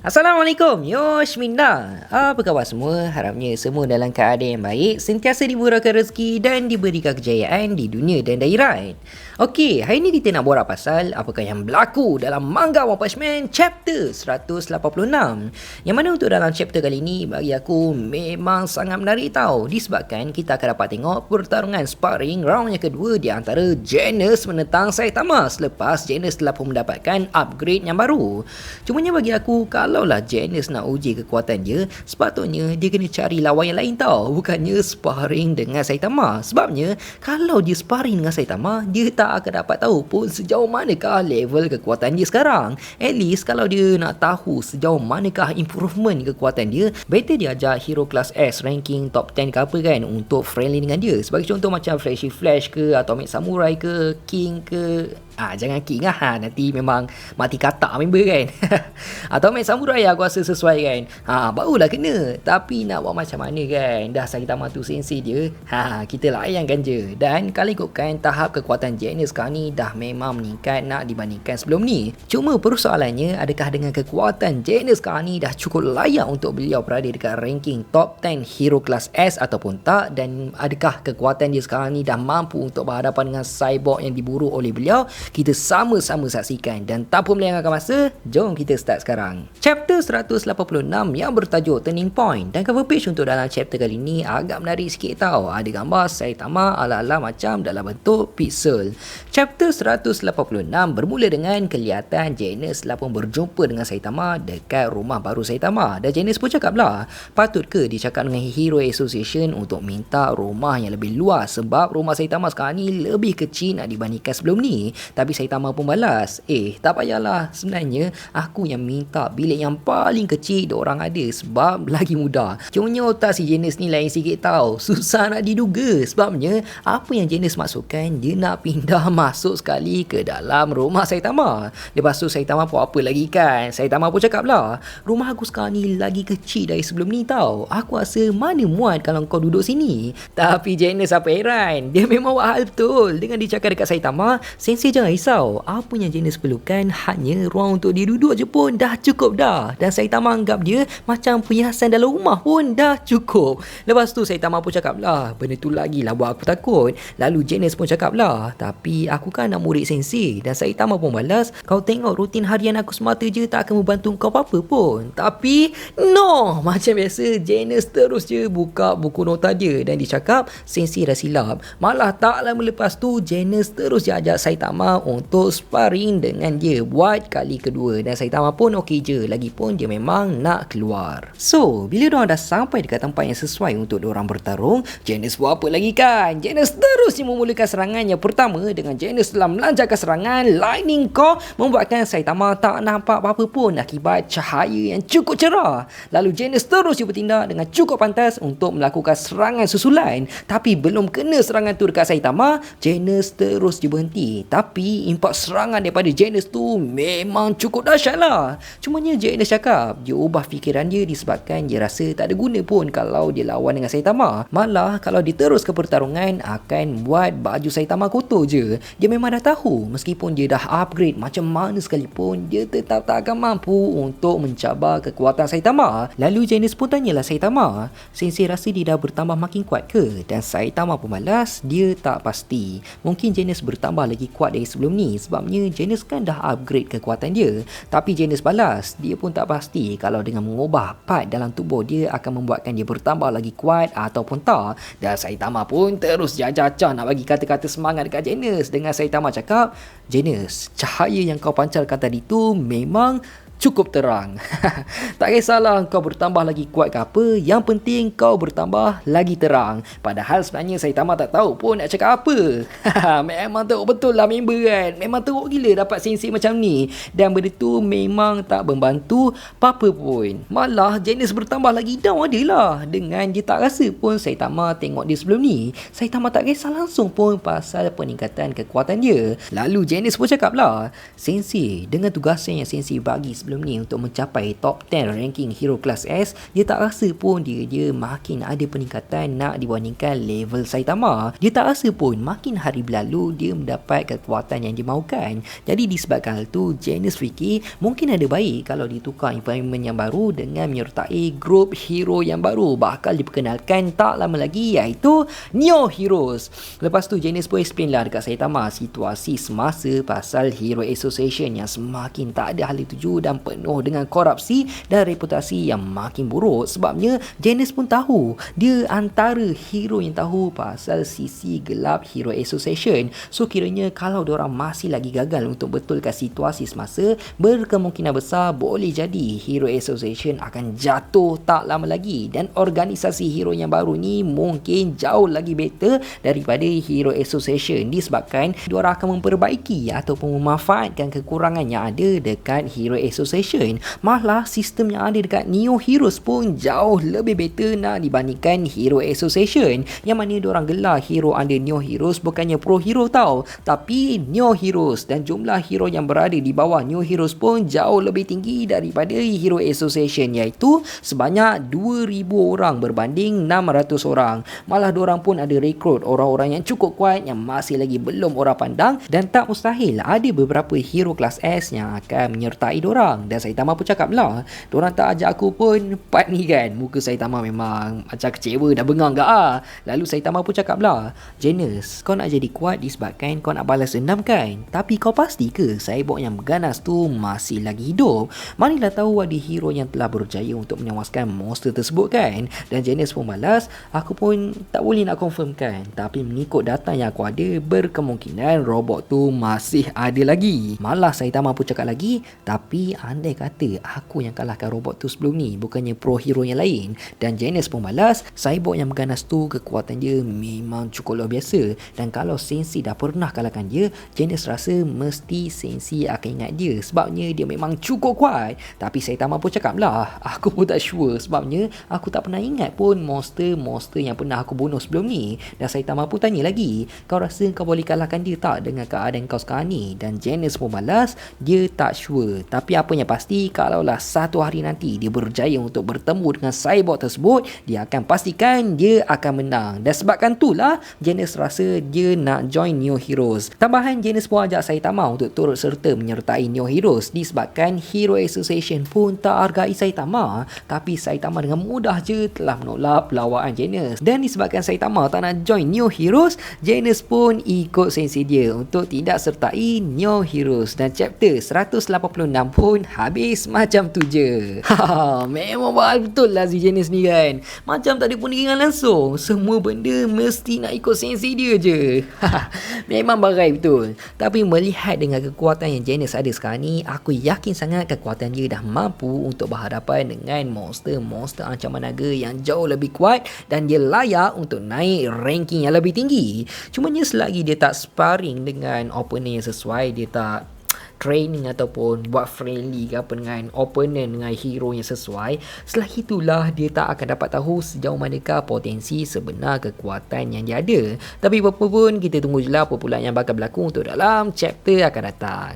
Assalamualaikum, Yoshminda. Apa khabar semua? Harapnya semua dalam keadaan yang baik, sentiasa dimurahkan rezeki dan diberikan kejayaan di dunia dan di akhirat. Okey, hari ni kita nak borak pasal apakah yang berlaku dalam manga One Punch Man chapter 186. Yang mana untuk dalam chapter kali ni bagi aku memang sangat menarik tau. Disebabkan kita akan dapat tengok pertarungan sparring round yang kedua di antara Genos menentang Saitama selepas Genos telah pun mendapatkan upgrade yang baru. Cumanya bagi aku, kalaulah Genos nak uji kekuatan dia, sepatutnya dia kena cari lawan yang lain tau, bukannya sparring dengan Saitama. Sebabnya kalau dia sparring dengan Saitama, dia tak akan dapat tahu pun sejauh manakah level kekuatan dia sekarang. At least kalau dia nak tahu sejauh manakah improvement kekuatan dia, better dia ajak hero kelas S ranking top 10 ke apa kan, untuk friendly dengan dia. Sebagai contoh macam Flashy Flash ke, Atomic Samurai ke, King ke. Jangan King lah, nanti memang mati katak member kan. Atomic Samurai aku rasa sesuai kan. Barulah kena. Tapi nak buat macam mana kan, dah Saitama tu sensei dia, kita layankan je. Dan kalau ikutkan tahap kekuatan Genos sekarang ni dah memang meningkat nak dibandingkan sebelum ni. Cuma persoalannya, adakah dengan kekuatan Genos sekarang ni dah cukup layak untuk beliau berada dekat ranking top 10 hero kelas S ataupun tak? Dan adakah kekuatan dia sekarang ni dah mampu untuk berhadapan dengan cyborg yang diburu oleh beliau? Kita sama-sama saksikan. Dan tanpa melengahkan masa, jom kita start sekarang. Chapter 186 yang bertajuk Turning Point. Dan cover page untuk dalam chapter kali ni agak menarik sikit tau. Ada gambar Saitama ala-ala macam dalam bentuk pixel. Chapter 186 bermula dengan kelihatan Genos telah pun berjumpa dengan Saitama dekat rumah baru Saitama. Dan Genos pun cakap lah, patut ke dia cakap dengan Hero Association untuk minta rumah yang lebih luas, sebab rumah Saitama sekarang ni lebih kecil nak dibandingkan sebelum ni. Tapi Saitama pun balas, tak payahlah, sebenarnya aku yang minta bilik yang paling kecil diorang ada sebab lagi mudah. Cumanya otak si Genos ni lain sikit tau, susah nak diduga. Sebabnya apa yang Genos maksudkan, dia nak pindah masuk sekali ke dalam rumah Saitama. Lepas tu Saitama pun apa lagi kan, Saitama pun cakap lah, rumah aku sekarang ni lagi kecil dari sebelum ni tau, aku rasa mana muat kalau kau duduk sini. Tapi Genos apa heran, dia memang buat hal betul dengan dia cakap dekat Saitama, sensei jangan risau, apa yang Genos perlukan hanya ruang untuk dia duduk je pun dah cukup dah. Dan Saitama anggap dia macam perhiasan dalam rumah pun dah cukup. Lepas tu Saitama pun cakap lah, benda tu lagi lah buat aku takut. Lalu Genos pun cakap lah, tapi aku kan nak murid sensei. Dan Saitama pun balas, kau tengok rutin harian aku semata je tak akan membantu kau apa-apa pun. Tapi no, macam biasa Genos terus je buka buku nota dia dan dia cakap sensei dah silap. Malah tak lama lepas tu Genos terus je ajak Saitama untuk sparring dengan dia buat kali kedua. Dan Saitama pun okey je, lagipun dia memang nak keluar. So bila diorang dah sampai dekat tempat yang sesuai untuk diorang bertarung, Genos buat apa lagi kan, Genos terus je memulakan serangan yang pertama. Dengan Genos telah melancarkan serangan Lightning Core, membuatkan Saitama tak nampak apa-apa pun akibat cahaya yang cukup cerah. Lalu Genos terus je bertindak dengan cukup pantas untuk melakukan serangan susulan. Tapi belum kena serangan tu dekat Saitama, Genos terus je berhenti. Tapi impak serangan daripada Genos tu memang cukup dahsyat lah. Cumanya Genos cakap dia ubah fikiran dia disebabkan dia rasa tak ada guna pun kalau dia lawan dengan Saitama. Malah kalau dia terus ke pertarungan akan buat baju Saitama kotor je. Dia memang dah tahu meskipun dia dah upgrade macam mana sekalipun, dia tetap tak akan mampu untuk mencabar kekuatan Saitama. Lalu Genos pun tanyalah Saitama, sensei rasa dia dah bertambah makin kuat ke? Dan Saitama pun balas, dia tak pasti. Mungkin Genos bertambah lagi kuat dari sebelum ni, sebabnya Genos kan dah upgrade kekuatan dia. Tapi Genos balas, dia pun tak pasti kalau dengan mengubah part dalam tubuh dia akan membuatkan dia bertambah lagi kuat ataupun tak. Dan Saitama pun terus jajah nak bagi kata-kata semangat dekat Genos. Dengan Saitama cakap, Genos, cahaya yang kau pancarkan tadi tu memang cukup terang. Tak kisahlah kau bertambah lagi kuat ke apa, yang penting kau bertambah lagi terang. Padahal sebenarnya Saitama tak tahu pun nak cakap apa. Memang teruk betul lah member kan, memang teruk gila dapat sensei macam ni. Dan benda tu memang tak membantu apa-apa pun. Malah Genos bertambah lagi down adalah dengan dia tak rasa pun Saitama tengok dia sebelum ni. Saitama tak kisah langsung pun pasal peningkatan kekuatan dia. Lalu Genos pun cakap lah, sensei dengan tugasan yang sensei bagi sebelum ni untuk mencapai top 10 ranking hero kelas S, dia tak rasa pun dia makin ada peningkatan nak dibandingkan level Saitama. Dia tak rasa pun makin hari berlalu dia mendapat kekuatan yang dimaukan. Jadi disebabkan hal tu, Genesis fikir mungkin ada baik kalau ditukar environment yang baru dengan menyertai grup hero yang baru bakal diperkenalkan tak lama lagi, iaitu Neo Heroes. Lepas tu Genesis pun explain lah dekat Saitama situasi semasa pasal Hero Association yang semakin tak ada hal tuju dan penuh dengan korupsi dan reputasi yang makin buruk. Sebabnya Genesis pun tahu dia antara hero yang tahu pasal sisi gelap Hero Association. So kiranya kalau diorang masih lagi gagal untuk betulkan situasi semasa, berkemungkinan besar boleh jadi Hero Association akan jatuh tak lama lagi dan organisasi hero yang baru ni mungkin jauh lagi better daripada Hero Association disebabkan diorang akan memperbaiki ataupun memanfaatkan kekurangan yang ada dekat Hero Association. Malah sistem yang ada dekat Neo Heroes pun jauh lebih better nak dibandingkan Hero Association, yang mana diorang gelar hero under Neo Heroes bukannya pro hero tau, tapi Neo Heroes, dan jumlah hero yang berada di bawah Neo Heroes pun jauh lebih tinggi daripada Hero Association, iaitu sebanyak 2,000 orang berbanding 600 orang. Malah diorang pun ada rekrut orang-orang yang cukup kuat yang masih lagi belum orang pandang, dan tak mustahil ada beberapa hero kelas S yang akan menyertai diorang. Dan Saitama pun cakap lah, diorang tak ajak aku pun part ni kan. Muka Saitama memang macam kecewa dah bengang gak ah. Lalu Saitama pun cakap lah, Genesis, kau nak jadi kuat disebabkan kau nak balas dendam kan? Tapi kau pasti ke cyborg yang berganas tu masih lagi hidup? Manalah tahu ada hero yang telah berjaya untuk menewaskan monster tersebut kan? Dan Genesis pun balas, aku pun tak boleh nak confirmkan, tapi mengikut data yang aku ada, berkemungkinan robot tu masih ada lagi. Malah Saitama pun cakap lagi, tapi andai kata aku yang kalahkan robot tu sebelum ni, bukannya pro hero yang lain. Dan Genesis pun balas, cyborg yang berganas tu kekuatan dia memang cukup luar biasa, dan kalau Sensei dah pernah kalahkan dia, Genesis rasa mesti Sensei akan ingat dia sebabnya dia memang cukup kuat. Tapi Saitama pun cakap lah, aku pun tak sure sebabnya aku tak pernah ingat pun monster yang pernah aku bunuh sebelum ni. Dan Saitama pun tanya lagi, kau rasa kau boleh kalahkan dia tak dengan keadaan kau sekarang ni? Dan Genesis pun balas, dia tak sure, tapi apa yang pasti kalaulah satu hari nanti dia berjaya untuk bertemu dengan cyborg tersebut, dia akan pastikan dia akan menang. Dan sebabkan itulah Genesis rasa dia nak join Neo Heroes. Tambahan, Genesis pun ajak Saitama untuk turut serta menyertai Neo Heroes disebabkan Hero Association pun tak hargai Saitama, tapi Saitama dengan mudah je telah menolak pelawaan Genesis. Dan disebabkan Saitama tak nak join Neo Heroes, Genesis pun ikut sensei dia untuk tidak sertai Neo Heroes, dan chapter 186 pun habis macam tu je. Memang betul lah si Genesis ni kan, macam tak ada pundingan langsung, semua benda mesti nak ikut sensei dia je. Memang barai betul. Tapi melihat dengan kekuatan yang Genesis ada sekarang ni, aku yakin sangat kekuatan dia dah mampu untuk berhadapan dengan monster-monster ancaman naga yang jauh lebih kuat, dan dia layak untuk naik ranking yang lebih tinggi. Cumanya selagi dia tak sparring dengan opponent yang sesuai, dia tak training ataupun buat friendly ke apa dengan opponent, dengan hero yang sesuai, selagi itulah dia tak akan dapat tahu sejauh manakah potensi sebenar kekuatan yang dia ada. Tapi apa pun, kita tunggu je lah apa pula yang bakal berlaku untuk dalam chapter akan datang.